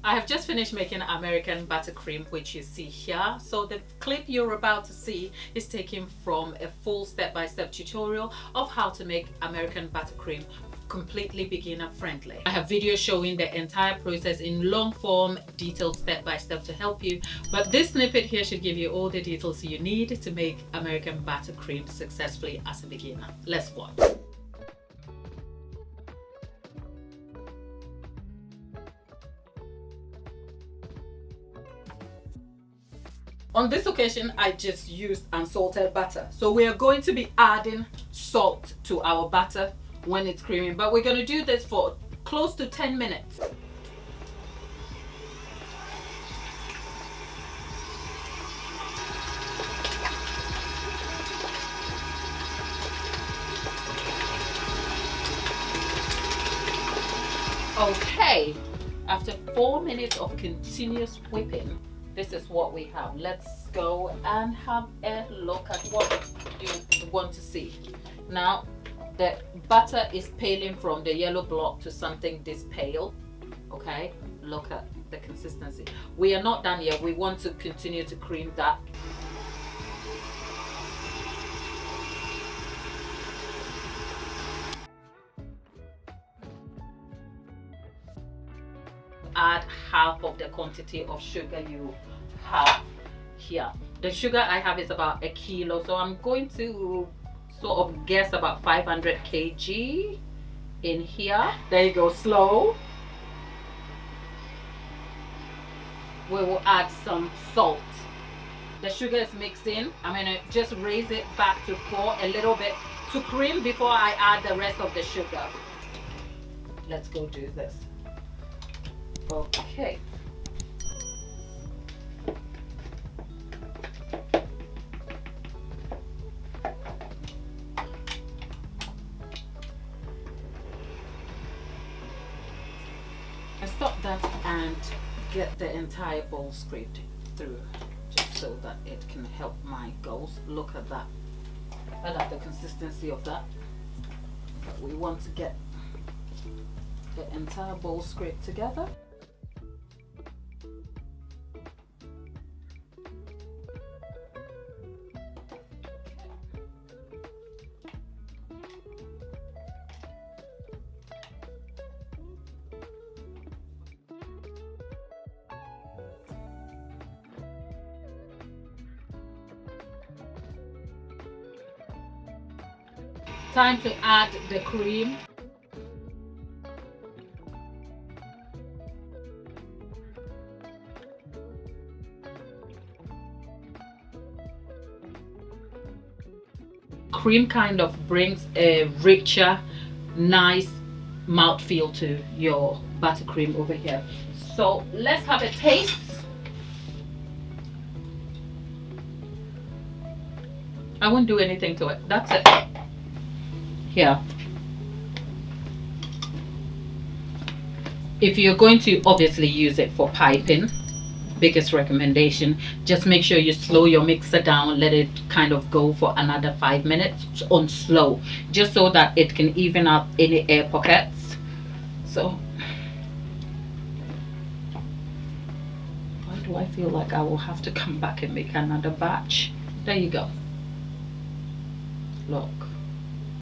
I have just finished making American buttercream, which you see here. So the clip you're about to see is taken from a full step-by-step tutorial of how to make American buttercream completely beginner friendly. I have videos showing the entire process in long form, detailed step-by-step to help you, but this snippet here should give you all the details you need to make American buttercream successfully as a beginner. Let's watch. On this occasion, I just used unsalted butter. So we are going to be adding salt to our butter when it's creaming, but we're going to do this for close to 10 minutes. Okay, after 4 minutes of continuous whipping, this is what we have. Let's go and have a look at what you want to see. Now, the butter is paling from the yellow block to something this pale. Okay, look at the consistency. We are not done yet. We want to continue to cream that. Add half of the quantity of sugar you have here. The sugar I have is about 1 kilo, so I'm going to sort of guess about 500 kg in here. There you go, slow. We will add some salt. The sugar is mixed in. I'm gonna just raise it back to 4 a little bit to cream before I add the rest of the sugar. Let's go do this. Okay. I stop that and get the entire bowl scraped through, just so that it can help my goals. Look at that. I like the consistency of that. But we want to get the entire bowl scraped together. Time to add the cream. Cream kind of brings a richer, nice mouthfeel to your buttercream over here. So let's have a taste. I won't do anything to it. That's it. Here. If you're going to obviously use it for piping, biggest recommendation, just make sure you slow your mixer down, let it kind of go for another 5 minutes on slow, just so that it can even out any air pockets. So why do I feel like I will have to come back and make another batch? There you go. Look.